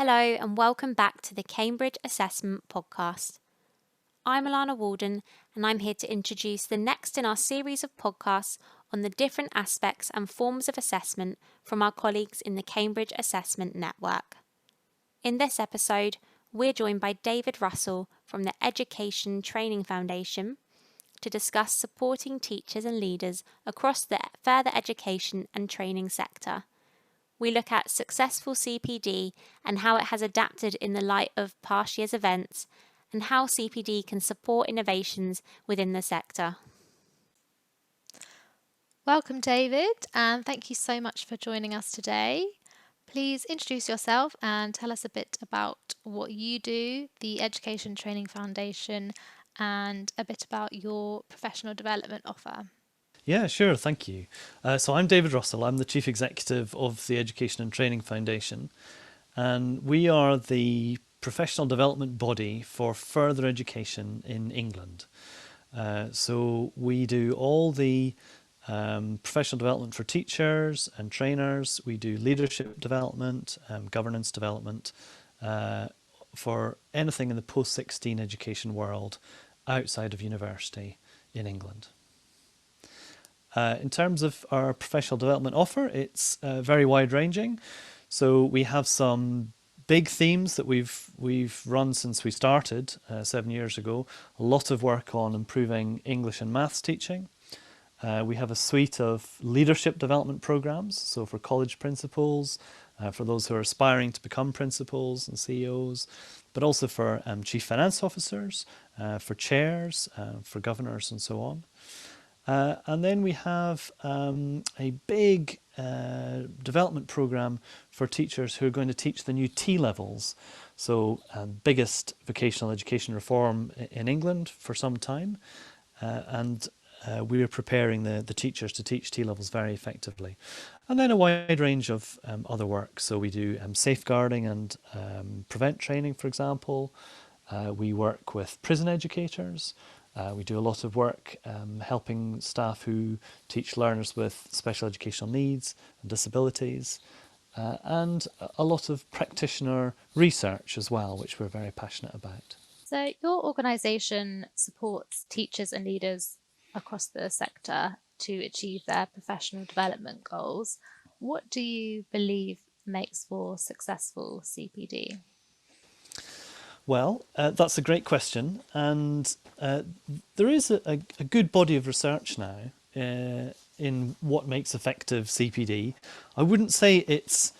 Hello and welcome back to the Cambridge Assessment Podcast. I'm Alana Walden and I'm here to introduce the next in our series of podcasts on the different aspects and forms of assessment from our colleagues in the Cambridge Assessment Network. In this episode, we're joined by David Russell from the Education Training Foundation to discuss supporting teachers and leaders across the further education and training sector. We look at successful CPD and how it has adapted in the light of past year's events, and how CPD can support innovations within the sector. Welcome, David, and thank you so much for joining us today. Please introduce yourself and tell us a bit about what you do, the Education Training Foundation, and a bit about your professional development offer. Yeah, sure, thank you. So I'm David Russell, I'm the Chief Executive of the Education and Training Foundation, and we are the professional development body for further education in England. So we do all the professional development for teachers and trainers, we do leadership development, governance development, for anything in the post-16 education world outside of university in England. In terms of our professional development offer, it's very wide-ranging. So we have some big themes that we've run since we started 7 years ago. A lot of work on improving English and maths teaching. We have a suite of leadership development programs, so for college principals, for those who are aspiring to become principals and CEOs, but also for chief finance officers, for chairs, for governors and so on. And then we have a big development program for teachers who are going to teach the new T-levels. So biggest vocational education reform in England for some time. And we are preparing the teachers to teach T-levels very effectively. And then a wide range of other work. So we do safeguarding and prevent training, for example. We work with prison educators. We do a lot of work helping staff who teach learners with special educational needs and disabilities, and a lot of practitioner research as well, which we're very passionate about. So your organisation supports teachers and leaders across the sector to achieve their professional development goals. What do you believe makes for successful CPD? Well, that's a great question, and there is a good body of research now in what makes effective CPD. I wouldn't say it's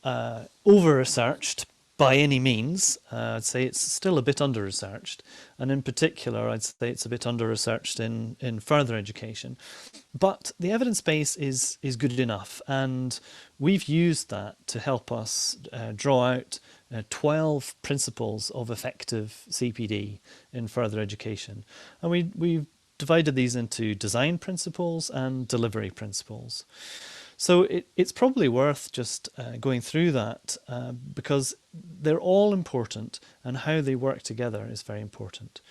over-researched by any means. I'd say it's still a bit under-researched, and in particular I'd say it's a bit under-researched in further education. But the evidence base is good enough, and we've used that to help us draw out 12 principles of effective CPD in further education. And we've divided these into design principles and delivery principles. So it's probably worth just going through that because they're all important, and how they work together is very important.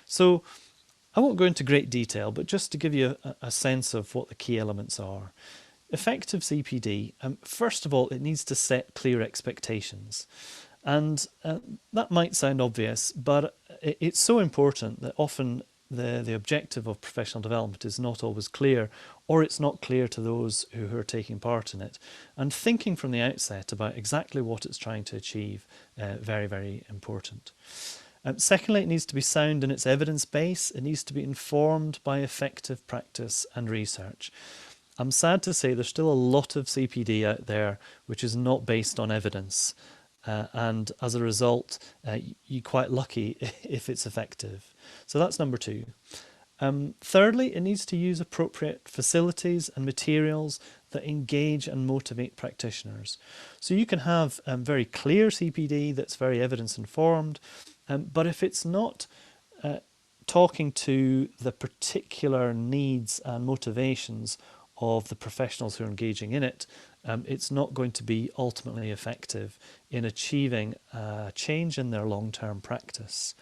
So I won't go into great detail, but just to give you a sense of what the key elements are. Effective CPD, first of all, it needs to set clear expectations. And that might sound obvious, but it's so important that often the objective of professional development is not always clear, or it's not clear to those who are taking part in it. And thinking from the outset about exactly what it's trying to achieve, very, very important. Secondly, it needs to be sound in its evidence base. It needs to be informed by effective practice and research. I'm sad to say there's still a lot of CPD out there which is not based on evidence. And as a result, you're quite lucky if it's effective. So that's number two. Thirdly, it needs to use appropriate facilities and materials that engage and motivate practitioners. So you can have very clear CPD that's very evidence informed, but if it's not talking to the particular needs and motivations of the professionals who are engaging in it, it's not going to be ultimately effective in achieving a change in their long-term practice.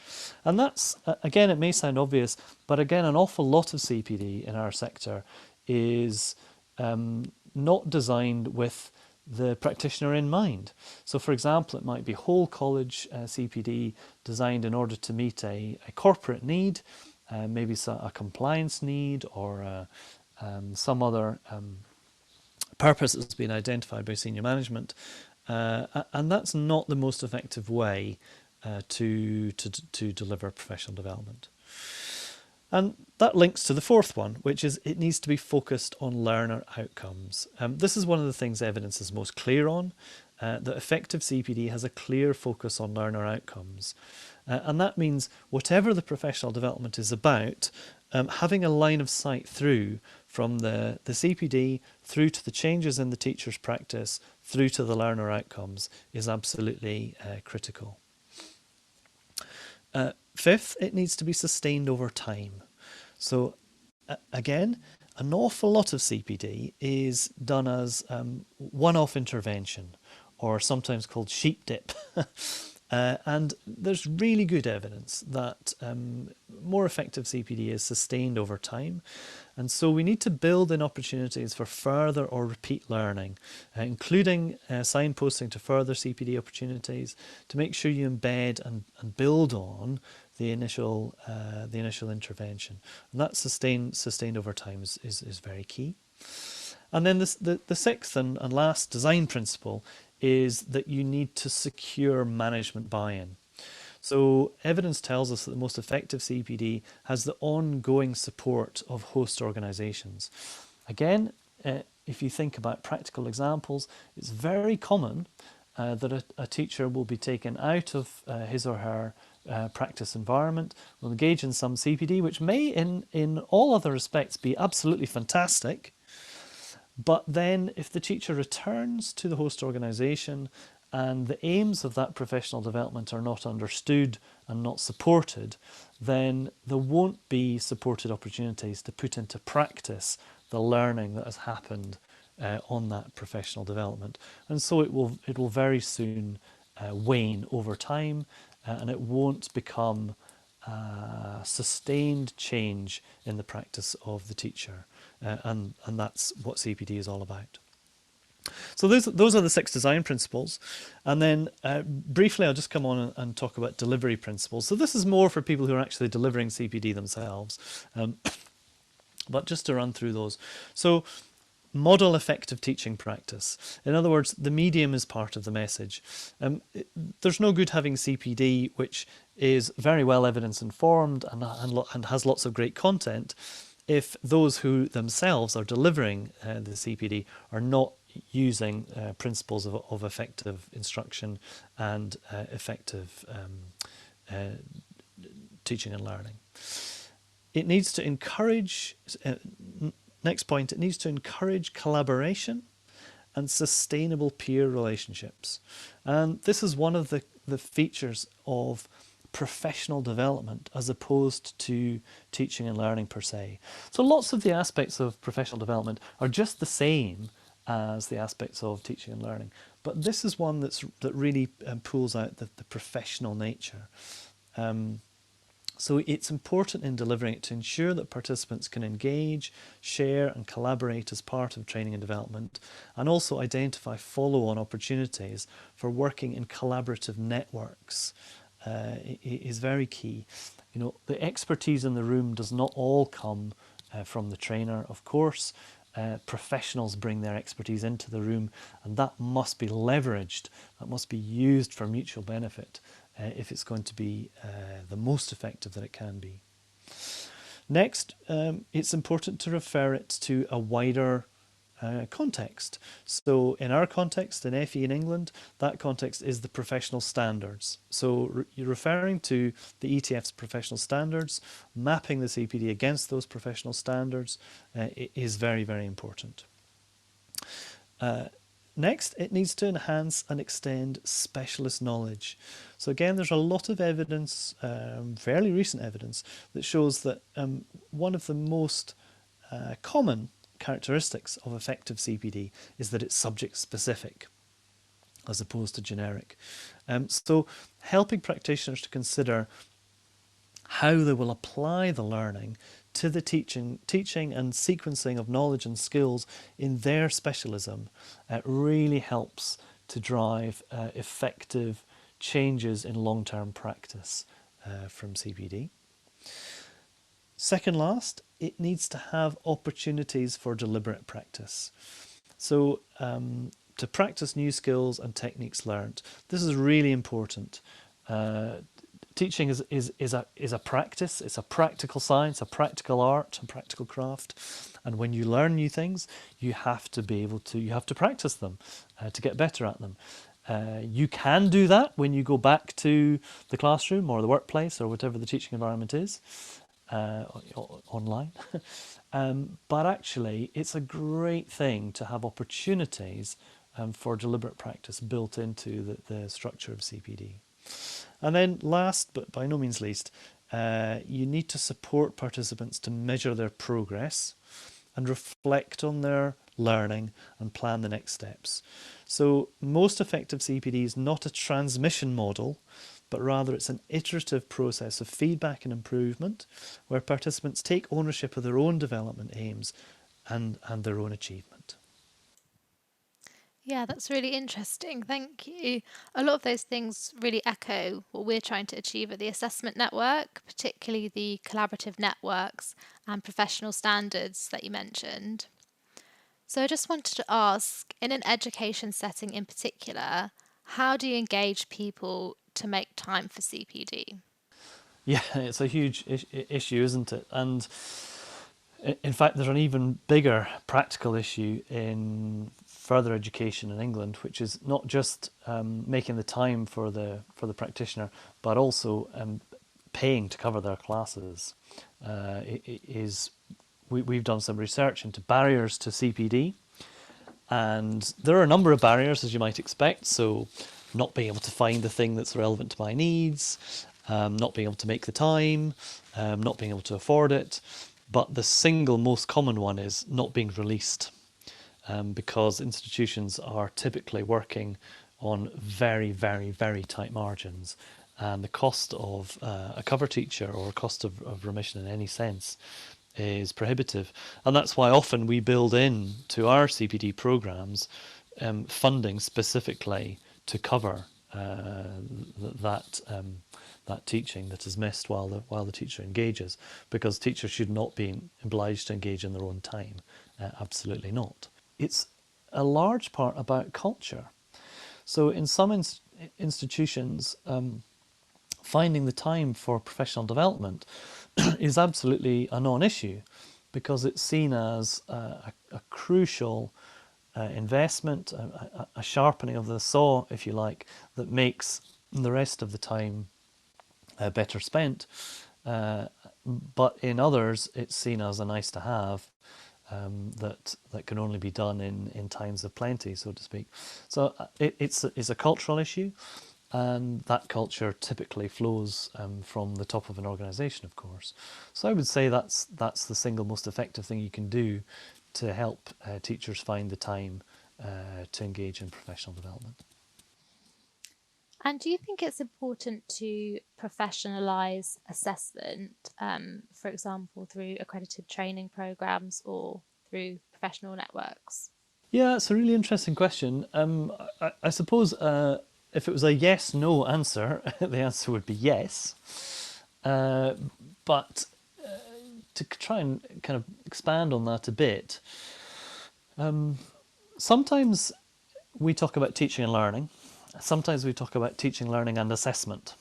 And that's, again, it may sound obvious, but again, an awful lot of CPD in our sector is not designed with the practitioner in mind. So for example, it might be whole college CPD designed in order to meet a corporate need, maybe a compliance need, or some other purpose that's been identified by senior management. And that's not the most effective way to deliver professional development. And that links to the fourth one, which is it needs to be focused on learner outcomes. This is one of the things evidence is most clear on, that effective CPD has a clear focus on learner outcomes. And that means whatever the professional development is about, having a line of sight through from the CPD through to the changes in the teacher's practice, through to the learner outcomes is absolutely critical. Fifth, it needs to be sustained over time. So again, an awful lot of CPD is done as one-off intervention, or sometimes called sheep dip. And there's really good evidence that more effective CPD is sustained over time. And so we need to build in opportunities for further or repeat learning, including signposting to further CPD opportunities to make sure you embed and build on the initial intervention. And that sustained over time is very key. And then the sixth and last design principle is that you need to secure management buy-in. So evidence tells us that the most effective CPD has the ongoing support of host organisations. Again, if you think about practical examples, it's very common that a teacher will be taken out of his or her practice environment, will engage in some CPD, which may in all other respects be absolutely fantastic. But then if the teacher returns to the host organisation and the aims of that professional development are not understood and not supported, then there won't be supported opportunities to put into practice the learning that has happened on that professional development. And so it will very soon wane over time, and it won't become sustained change in the practice of the teacher. And that's what CPD is all about. So those are the 6 design principles. And then briefly, I'll just come on and talk about delivery principles. So this is more for people who are actually delivering CPD themselves. But just to run through those. So model effective teaching practice. In other words, the medium is part of the message. There's no good having CPD, which is very well evidence informed and has lots of great content, if those who themselves are delivering the CPD are not using principles of effective instruction and effective teaching and learning. It needs to encourage, next point, it needs to encourage collaboration and sustainable peer relationships. And this is one of the features of professional development as opposed to teaching and learning per se. So lots of the aspects of professional development are just the same as the aspects of teaching and learning, but this is one that really pulls out the professional nature. So it's important in delivering it to ensure that participants can engage, share and collaborate as part of training and development, and also identify follow-on opportunities for working in collaborative networks. Is very key. You know, the expertise in the room does not all come from the trainer, of course. Professionals bring their expertise into the room, and that must be leveraged, that must be used for mutual benefit if it's going to be the most effective that it can be. Next, it's important to refer it to a wider context. So in our context, in FE in England, that context is the professional standards. So you're referring to the ETF's professional standards, mapping the CPD against those professional standards is very, very important. Next, it needs to enhance and extend specialist knowledge. So again, there's a lot of evidence, fairly recent evidence, that shows that one of the most common characteristics of effective CPD is that it's subject specific as opposed to generic. So helping practitioners to consider how they will apply the learning to the teaching and sequencing of knowledge and skills in their specialism really helps to drive effective changes in long-term practice from CPD. Second last, it needs to have opportunities for deliberate practice. So to practice new skills and techniques learnt, this is really important. Teaching is a practice. It's a practical science, a practical art, a practical craft. And when you learn new things, you have to practice them to get better at them. You can do that when you go back to the classroom or the workplace or whatever the teaching environment is, online. But actually, it's a great thing to have opportunities for deliberate practice built into the structure of CPD. And then last, but by no means least, you need to support participants to measure their progress and reflect on their learning and plan the next steps. So most effective CPD is not a transmission model, but rather it's an iterative process of feedback and improvement where participants take ownership of their own development aims and their own achievement. Yeah, that's really interesting. Thank you. A lot of those things really echo what we're trying to achieve at the assessment network, particularly the collaborative networks and professional standards that you mentioned. So I just wanted to ask, in an education setting in particular, how do you engage people to make time for CPD? Yeah, it's a huge issue, isn't it? And in fact, there's an even bigger practical issue in further education in England, which is not just making the time for the practitioner, but also paying to cover their classes. We've done some research into barriers to CPD, and there are a number of barriers, as you might expect. So, not being able to find the thing that's relevant to my needs, not being able to make the time, not being able to afford it. But the single most common one is not being released, because institutions are typically working on very, very, very tight margins. And the cost of a cover teacher or cost of remission in any sense is prohibitive. And that's why often we build in to our CPD programs funding specifically to cover that teaching that is missed while the teacher engages, because teachers should not be obliged to engage in their own time. Absolutely not. It's a large part about culture. So in some institutions, finding the time for professional development is absolutely a non-issue, because it's seen as a crucial investment, a sharpening of the saw, if you like, that makes the rest of the time better spent. But in others, it's seen as a nice to have that can only be done in times of plenty, so to speak. So it's a cultural issue, and that culture typically flows from the top of an organisation, of course. So I would say that's the single most effective thing you can do to help teachers find the time to engage in professional development. And do you think it's important to professionalise assessment, for example, through accredited training programs or through professional networks? Yeah, it's a really interesting question. I suppose if it was a yes/no answer, the answer would be yes. But to try and kind of expand on that a bit, sometimes we talk about teaching and learning. Sometimes we talk about teaching, learning and assessment.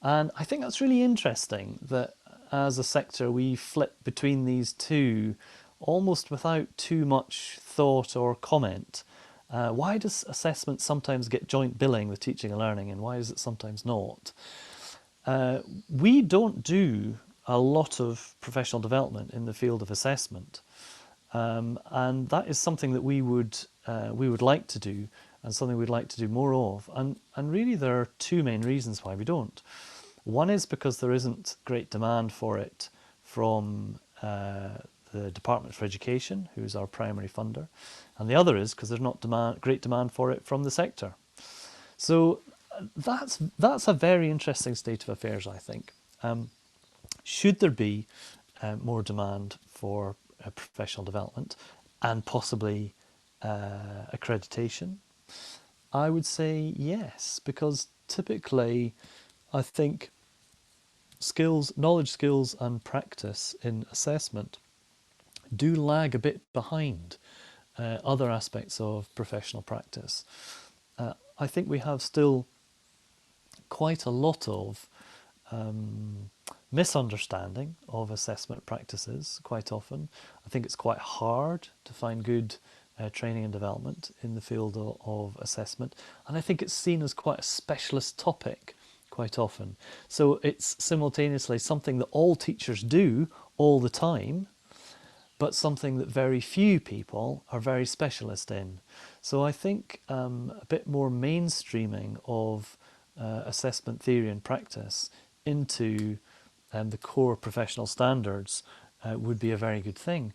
And I think that's really interesting that as a sector we flip between these two almost without too much thought or comment. Why does assessment sometimes get joint billing with teaching and learning, and why is it sometimes not? We don't do a lot of professional development in the field of assessment. And that is something that we would like to do, and something we'd like to do more of. And really there are two main reasons why we don't. One is because there isn't great demand for it from the Department for Education, who's our primary funder. And the other is because there's not great demand for it from the sector. So that's a very interesting state of affairs, I think. Should there be more demand for professional development and possibly accreditation? I would say yes, because typically I think knowledge, skills and practice in assessment do lag a bit behind other aspects of professional practice. I think we have still quite a lot of misunderstanding of assessment practices quite often. I think it's quite hard to find good training and development in the field of assessment, and I think it's seen as quite a specialist topic quite often. So it's simultaneously something that all teachers do all the time, but something that very few people are very specialist in. So I think a bit more mainstreaming of assessment theory and practice into the core professional standards would be a very good thing.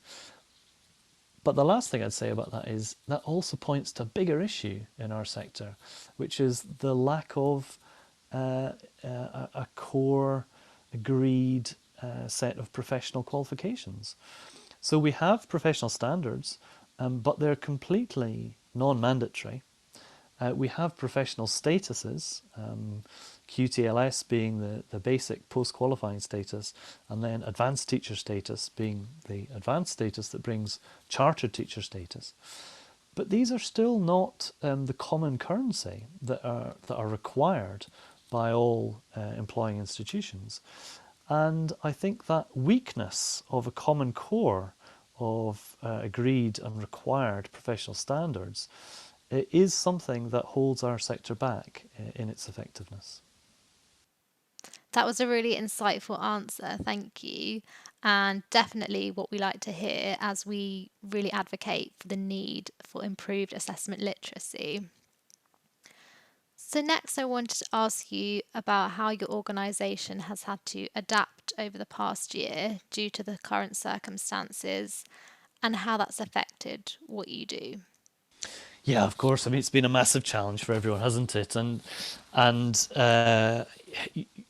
But the last thing I'd say about that is that also points to a bigger issue in our sector, which is the lack of a core agreed set of professional qualifications. So we have professional standards, but they're completely non-mandatory. We have professional statuses, QTLS being the basic post-qualifying status, and then advanced teacher status being the advanced status that brings chartered teacher status. But these are still not the common currency that are required by all employing institutions. And I think that weakness of a common core of agreed and required professional standards is something that holds our sector back in its effectiveness. That was a really insightful answer. Thank you. And definitely what we like to hear as we really advocate for the need for improved assessment literacy. So, next, I wanted to ask you about how your organisation has had to adapt over the past year due to the current circumstances and how that's affected what you do. Yeah, of course. I mean, it's been a massive challenge for everyone, hasn't it? And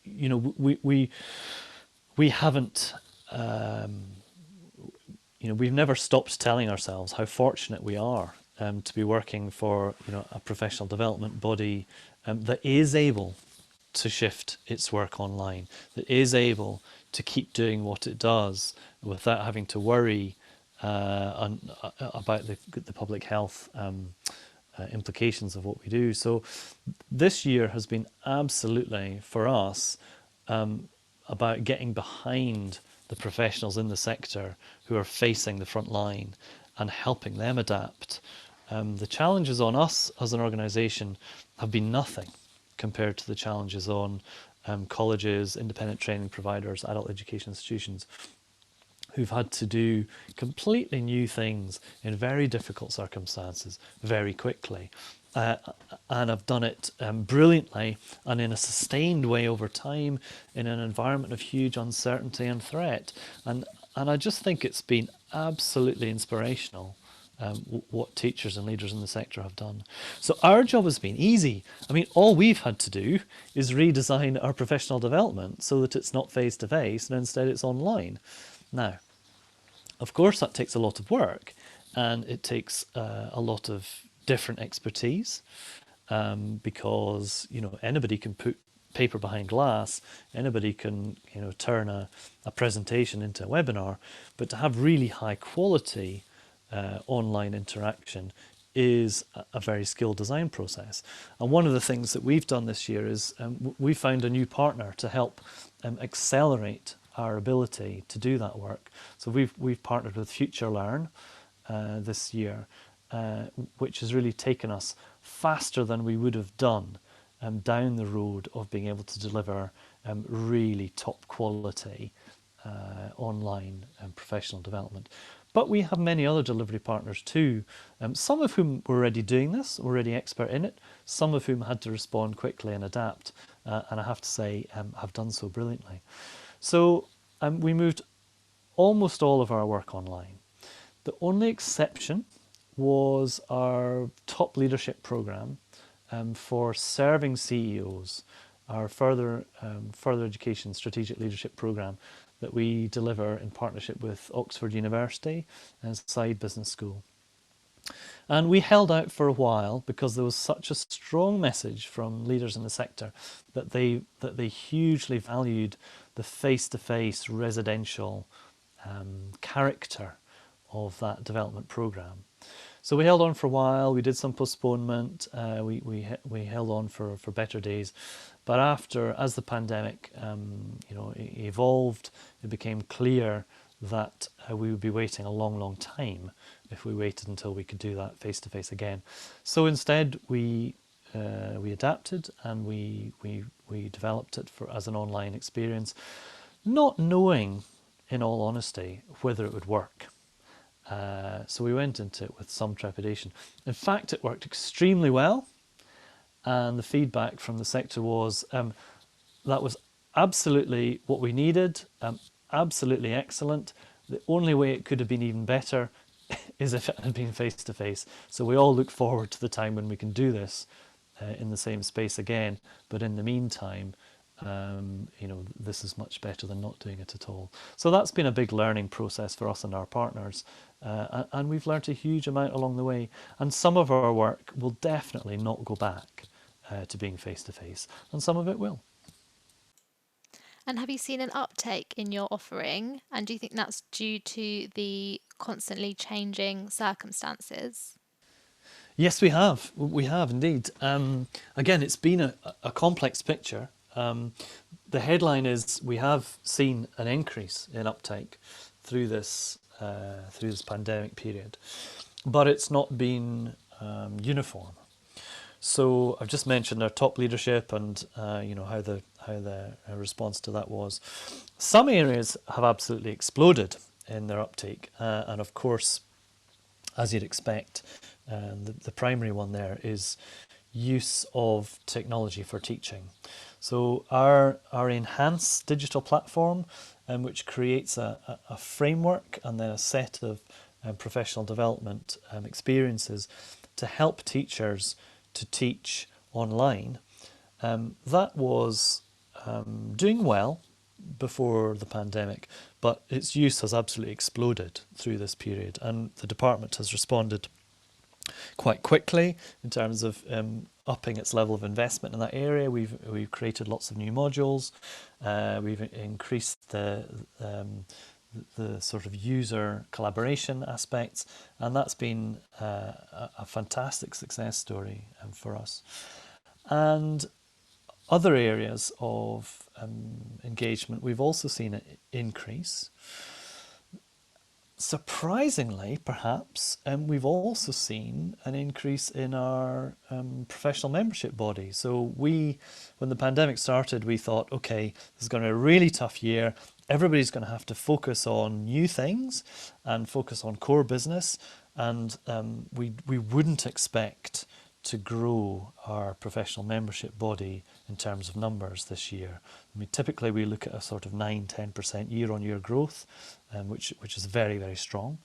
you know, we haven't. We've never stopped telling ourselves how fortunate we are to be working for a professional development body that is able to shift its work online, that is able to keep doing what it does without having to worry about the public health implications of what we do. So this year has been absolutely, for us, about getting behind the professionals in the sector who are facing the front line and helping them adapt. The challenges on us as an organisation have been nothing compared to the challenges on colleges, independent training providers, adult education institutions, who've had to do completely new things in very difficult circumstances very quickly. And have done it brilliantly and in a sustained way over time in an environment of huge uncertainty and threat. And I just think it's been absolutely inspirational what teachers and leaders in the sector have done. So our job has been easy. I mean, all we've had to do is redesign our professional development so that it's not face-to-face and instead it's online. Now, of course, that takes a lot of work and it takes a lot of different expertise because, anybody can put paper behind glass, anybody can, turn a presentation into a webinar, but to have really high quality online interaction is a very skilled design process. And one of the things that we've done this year is we found a new partner to help accelerate our ability to do that work. So we've partnered with FutureLearn this year, which has really taken us faster than we would have done down the road of being able to deliver really top quality online professional development. But we have many other delivery partners too, some of whom were already doing this, already expert in it, some of whom had to respond quickly and adapt, and I have to say have done so brilliantly. So we moved almost all of our work online. The only exception was our top leadership program for serving CEOs, our further education strategic leadership program that we deliver in partnership with Oxford University and Side Business School. And we held out for a while because there was such a strong message from leaders in the sector that they hugely valued the face-to-face residential character of that development programme. So we held on for a while. We did some postponement. We held on for better days, but as the pandemic evolved, it became clear that we would be waiting a long time if we waited until we could do that face to face again. So instead, we adapted and we developed it as an online experience, not knowing, in all honesty, whether it would work. So we went into it with some trepidation. In fact, it worked extremely well, and the feedback from the sector was that was absolutely what we needed, absolutely excellent. The only way it could have been even better is if it had been face-to-face. So we all look forward to the time when we can do this in the same space again. But in the meantime, this is much better than not doing it at all. So that's been a big learning process for us and our partners. And we've learned a huge amount along the way. And some of our work will definitely not go back to being face-to-face, and some of it will. And have you seen an uptake in your offering? And do you think that's due to the constantly changing circumstances? Yes, we have. We have indeed. Again, it's been a complex picture. The headline is we have seen an increase in uptake through this pandemic period, but it's not been uniform. So I've just mentioned our top leadership and how the response to that was. Some areas have absolutely exploded in their uptake, and of course, as you'd expect, the primary one there is use of technology for teaching. So our enhanced digital platform, which creates a framework and then a set of professional development experiences to help teachers to teach online, that was doing well before the pandemic, but its use has absolutely exploded through this period, and the department has responded quite quickly in terms of upping its level of investment in that area. We've created lots of new modules. We've increased the sort of user collaboration aspects, and that's been a fantastic success story for us. And other areas of engagement, we've also seen an increase. Surprisingly, perhaps, we've also seen an increase in our professional membership body. So when the pandemic started, we thought, okay, this is going to be a really tough year. Everybody's going to have to focus on new things and focus on core business. And we wouldn't expect to grow our professional membership body in terms of numbers this year. I mean, typically we look at a sort of 9-10% year-on-year growth, which is very, very strong.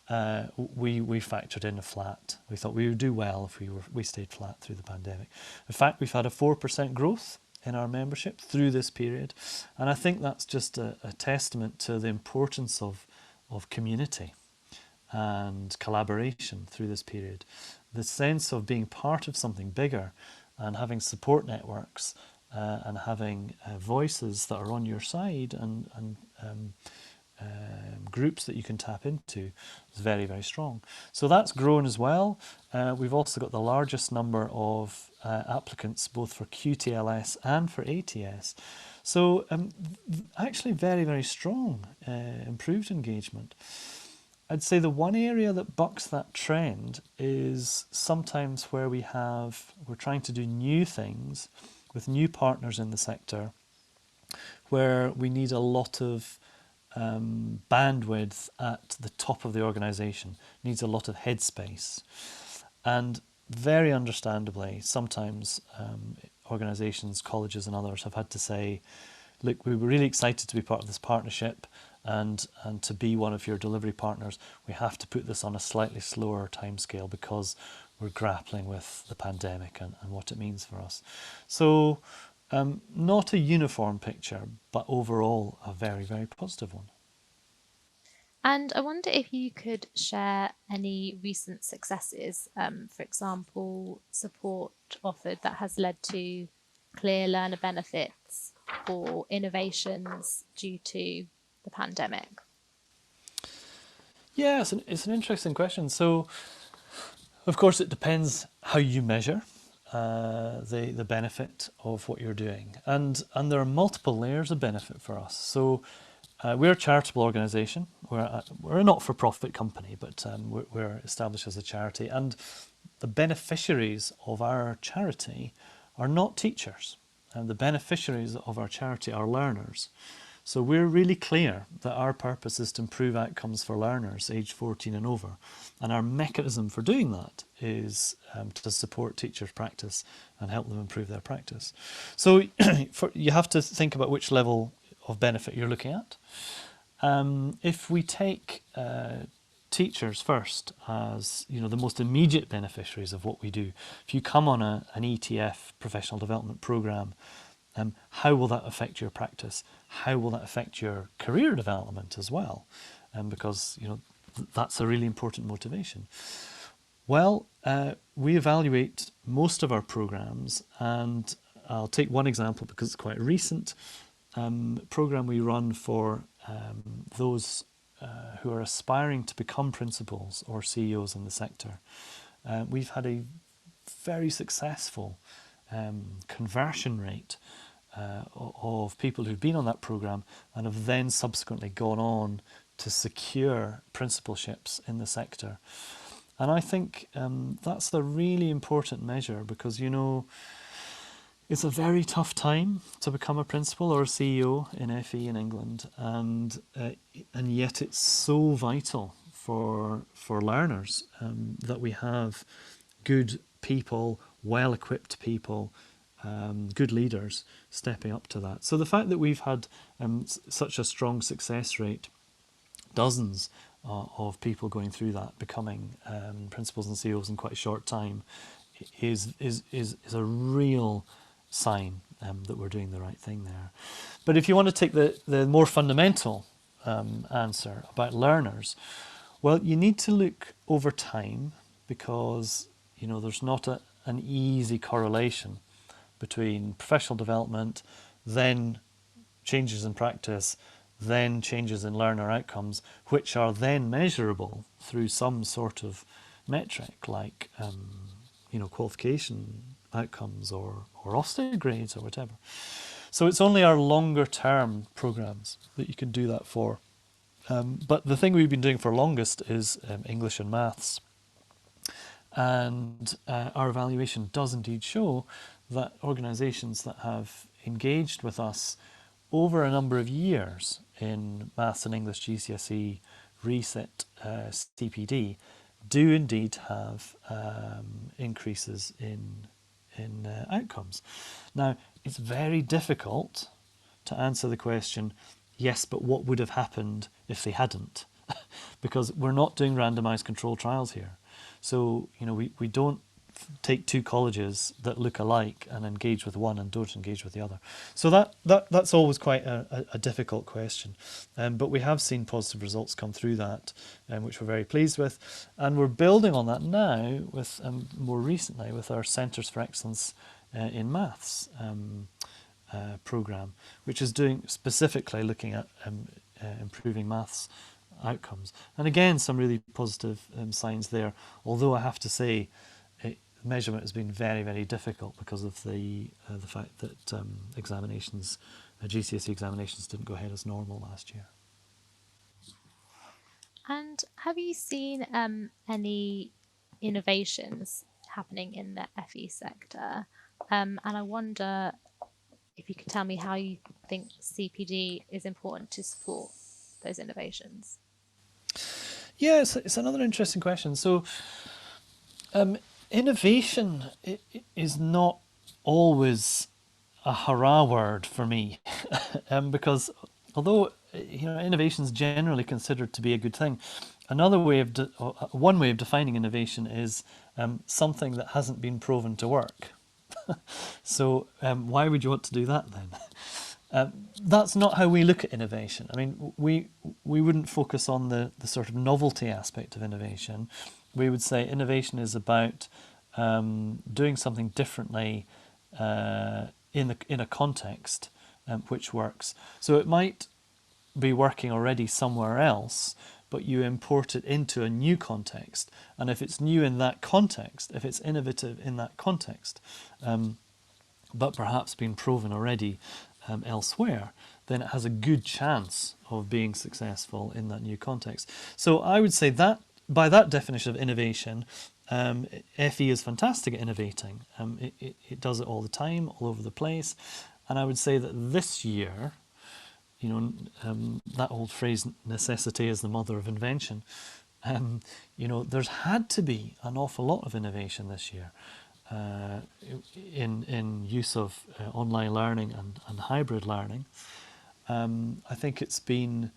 We factored in a flat. We thought we would do well if we stayed flat through the pandemic. In fact, we've had a 4% growth in our membership through this period, and I think that's just a testament to the importance of community and collaboration through this period. The sense of being part of something bigger and having support networks and having voices that are on your side and groups that you can tap into is very, very strong. So that's grown as well. We've also got the largest number of applicants both for QTLS and for ATS. So actually very, very strong improved engagement. I'd say the one area that bucks that trend is sometimes where we're trying to do new things with new partners in the sector, where we need a lot of bandwidth at the top of the organisation, needs a lot of headspace. And very understandably, sometimes organisations, colleges and others have had to say, look, we were really excited to be part of this partnership and to be one of your delivery partners. We have to put this on a slightly slower timescale because we're grappling with the pandemic and what it means for us. So Not a uniform picture, but overall a very, very positive one. And I wonder if you could share any recent successes, for example, support offered that has led to clear learner benefits or innovations due to the pandemic. Yeah, it's an interesting question. So, of course, it depends how you measure the benefit of what you're doing, and there are multiple layers of benefit for us. So, we're a charitable organisation. We're a not-for-profit company, but we're established as a charity, and the beneficiaries of our charity are not teachers, and the beneficiaries of our charity are learners. So we're really clear that our purpose is to improve outcomes for learners aged 14 and over. And our mechanism for doing that is to support teachers' practice and help them improve their practice. So you have to think about which level of benefit you're looking at. If we take teachers first as the most immediate beneficiaries of what we do, if you come on an ETF professional development program, how will that affect your practice? How will that affect your career development as well? Because that's a really important motivation. Well, we evaluate most of our programs, and I'll take one example because it's quite recent. Program we run for those who are aspiring to become principals or CEOs in the sector. We've had a very successful conversion rate of people who've been on that program and have then subsequently gone on to secure principalships in the sector. And I think that's a really important measure because, it's a very tough time to become a principal or a CEO in FE in England, and yet it's so vital for learners that we have good people, well-equipped people, good leaders stepping up to that. So the fact that we've had such a strong success rate, dozens of people going through that, becoming principals and CEOs in quite a short time, is a real sign that we're doing the right thing there. But if you want to take the more fundamental answer about learners, well, you need to look over time because there's not an easy correlation between professional development, then changes in practice, then changes in learner outcomes, which are then measurable through some sort of metric like qualification outcomes or Ofsted grades or whatever. So it's only our longer term programs that you can do that for. But the thing we've been doing for longest is English and maths. And our evaluation does indeed show that organisations that have engaged with us over a number of years in maths and English GCSE, reset CPD, do indeed have increases in outcomes. Now, it's very difficult to answer the question, yes, but what would have happened if they hadn't? Because we're not doing randomised controlled trials here. So, we don't take two colleges that look alike and engage with one and don't engage with the other. So that's always quite a difficult question. But we have seen positive results come through that, which we're very pleased with. And we're building on that now with more recently with our Centres for Excellence in Maths programme, which is doing specifically looking at improving maths outcomes. And again, some really positive signs there, although I have to say measurement has been very, very difficult because of the fact that examinations, GCSE examinations didn't go ahead as normal last year. And have you seen any innovations happening in the FE sector? And I wonder if you could tell me how you think CPD is important to support those innovations. Yeah, it's another interesting question. So innovation is not always a hurrah word for me because although innovation is generally considered to be a good thing, one way of defining innovation is something that hasn't been proven to work. So why would you want to do that then? That's not how we look at innovation. I mean, we wouldn't focus on the sort of novelty aspect of innovation. We would say innovation is about doing something differently in a context which works. So it might be working already somewhere else, but you import it into a new context. And if it's new in that context, if it's innovative in that context, but perhaps been proven already elsewhere, then it has a good chance of being successful in that new context. So I would say that by that definition of innovation, FE is fantastic at innovating. It does it all the time, all over the place. And I would say that this year, that old phrase, necessity is the mother of invention, there's had to be an awful lot of innovation this year in use of online learning and hybrid learning. I think it's been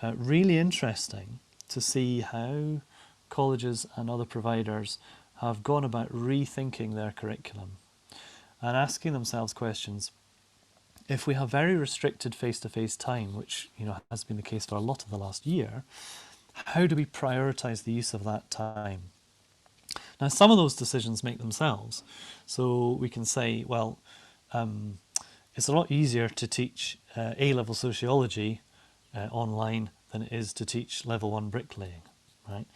really interesting to see how colleges and other providers have gone about rethinking their curriculum and asking themselves questions. If we have very restricted face-to-face time, which has been the case for a lot of the last year, how do we prioritise the use of that time? Now, some of those decisions make themselves. So we can say, well, it's a lot easier to teach A-level sociology online than it is to teach level 1 bricklaying, right?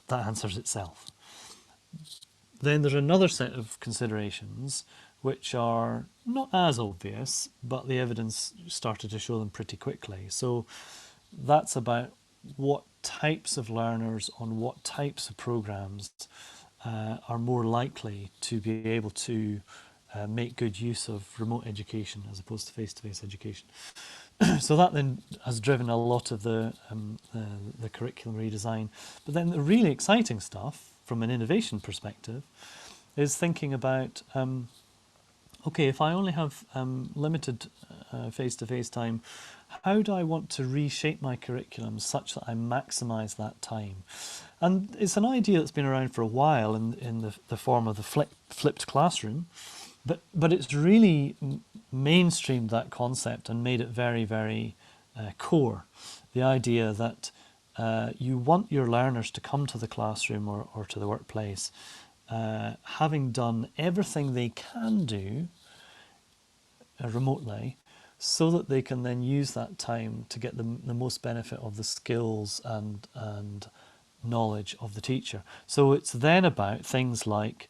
That answers itself. Then there's another set of considerations which are not as obvious, but the evidence started to show them pretty quickly. So that's about what types of learners on what types of programs are more likely to be able to make good use of remote education as opposed to face-to-face education. So that then has driven a lot of the curriculum redesign. But then the really exciting stuff from an innovation perspective is thinking about, okay, if I only have limited face-to-face time, how do I want to reshape my curriculum such that I maximise that time? And it's an idea that's been around for a while in the form of the flipped classroom, but it's really mainstreamed that concept and made it very, very core. The idea that you want your learners to come to the classroom or to the workplace having done everything they can do remotely, so that they can then use that time to get the most benefit of the skills and knowledge of the teacher. So it's then about things like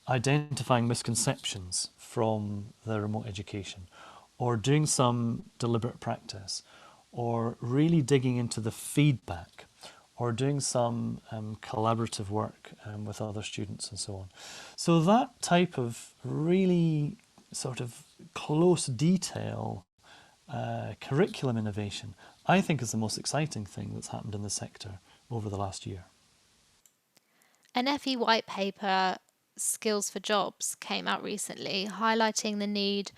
identifying misconceptions from the remote education, or doing some deliberate practice, or really digging into the feedback, or doing some collaborative work with other students and so on. So that type of really sort of close detail curriculum innovation, I think, is the most exciting thing that's happened in the sector over the last year. An FE white paper, Skills for Jobs, came out recently highlighting the need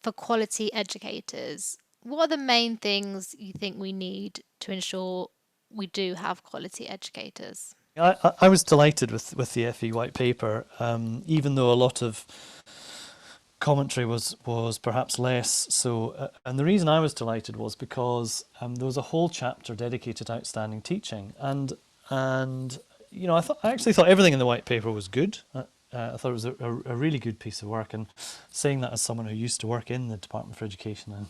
for quality educators. What are the main things you think we need to ensure we do have quality educators? I was delighted with the FE white paper, even though a lot of commentary was perhaps less so. And the reason I was delighted was because there was a whole chapter dedicated to outstanding teaching. And I actually thought everything in the white paper was good. I thought it was a really good piece of work, and saying that as someone who used to work in the Department for Education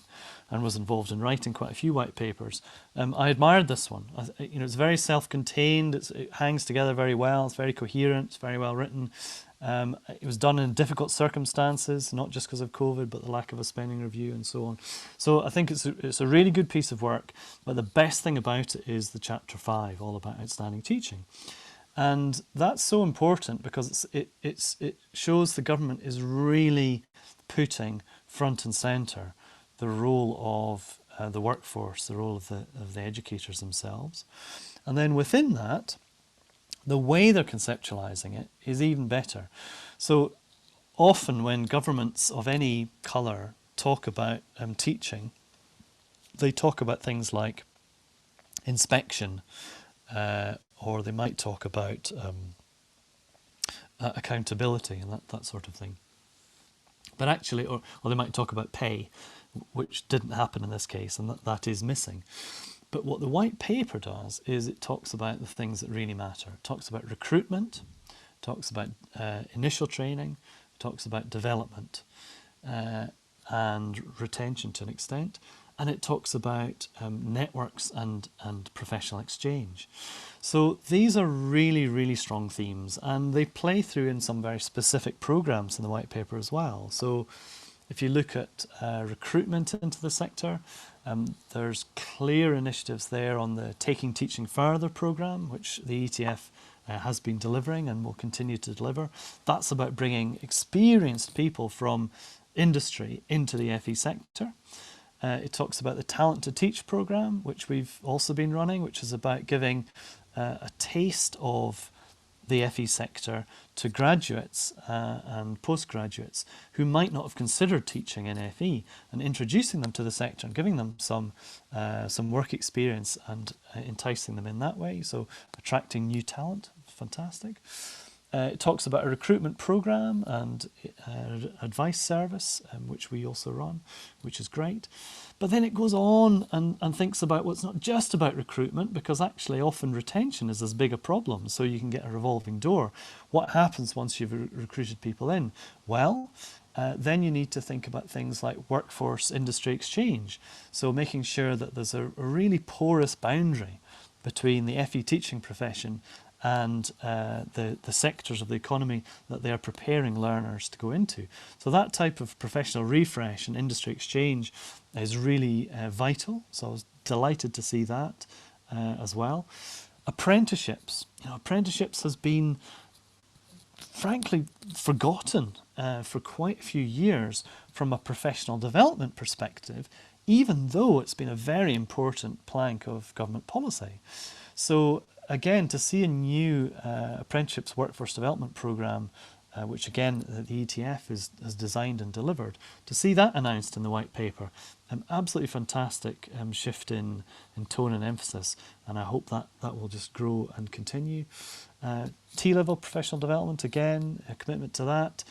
and was involved in writing quite a few white papers, I admired this one. It's very self-contained, it hangs together very well, it's very coherent, it's very well written. It was done in difficult circumstances, not just because of COVID, but the lack of a spending review and so on. So I think it's a really good piece of work, but the best thing about it is the chapter 5, all about outstanding teaching. And that's so important because it shows the government is really putting front and centre the role of the workforce, the role of the educators themselves. And then within that, the way they're conceptualising it is even better. So often when governments of any colour talk about teaching, they talk about things like inspection, or they might talk about accountability and that sort of thing. But actually, or they might talk about pay, which didn't happen in this case, and that is missing. But what the white paper does is it talks about the things that really matter. It talks about recruitment, talks about initial training, talks about development and retention to an extent, and it talks about networks and professional exchange. So these are really, really strong themes, and they play through in some very specific programs in the white paper as well. So if you look at recruitment into the sector, there's clear initiatives there on the Taking Teaching Further programme, which the ETF has been delivering and will continue to deliver. That's about bringing experienced people from industry into the FE sector. It talks about the Talent to Teach programme, which we've also been running, which is about giving a taste of the FE sector to graduates and postgraduates who might not have considered teaching in FE, and introducing them to the sector and giving them some work experience and enticing them in that way. So attracting new talent, fantastic. It talks about a recruitment programme and advice service, which we also run, which is great. But then it goes on and thinks about what's not just about recruitment, because actually often retention is as big a problem, so you can get a revolving door. What happens once you've recruited people in? Well, then you need to think about things like workforce industry exchange. So making sure that there's a really porous boundary between the FE teaching profession and the sectors of the economy that they are preparing learners to go into. So that type of professional refresh and industry exchange is really vital. So I was delighted to see that as well. Apprenticeships. Apprenticeships has been frankly forgotten for quite a few years from a professional development perspective, even though it's been a very important plank of government policy. So again, to see a new apprenticeships workforce development programme, which again the ETF has designed and delivered, to see that announced in the white paper, absolutely fantastic shift in tone and emphasis, and I hope that will just grow and continue. T-level professional development, again, a commitment to that.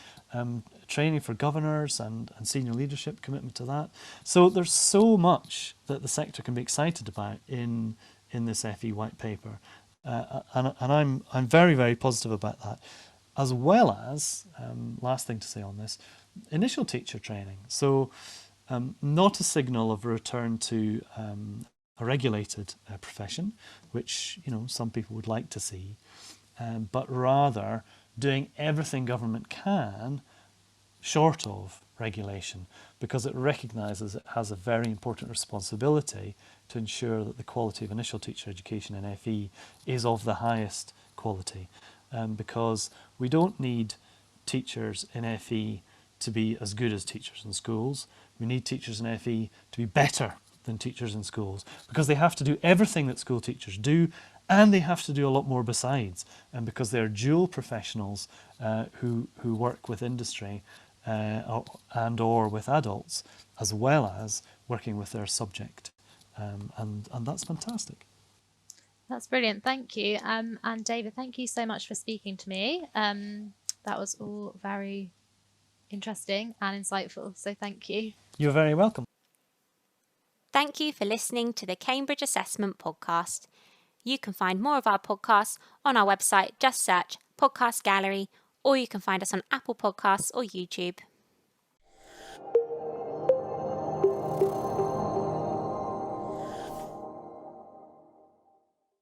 Training for governors and senior leadership, commitment to that. So there's so much that the sector can be excited about in this FE white paper. And I'm very, very positive about that, as well as, last thing to say on this, initial teacher training. So not a signal of a return to a regulated profession, which some people would like to see, but rather doing everything government can short of regulation, because it recognises it has a very important responsibility to ensure that the quality of initial teacher education in FE is of the highest quality, because we don't need teachers in FE to be as good as teachers in schools. We need teachers in FE to be better than teachers in schools, because they have to do everything that school teachers do, and they have to do a lot more besides, and because they're dual professionals who work with industry and or with adults, as well as working with their subject. And that's fantastic. That's brilliant. Thank you. And David, thank you so much for speaking to me. That was all very interesting and insightful. So thank you. You're very welcome. Thank you for listening to the Cambridge Assessment Podcast. You can find more of our podcasts on our website. Just search Podcast Gallery, or you can find us on Apple Podcasts or YouTube.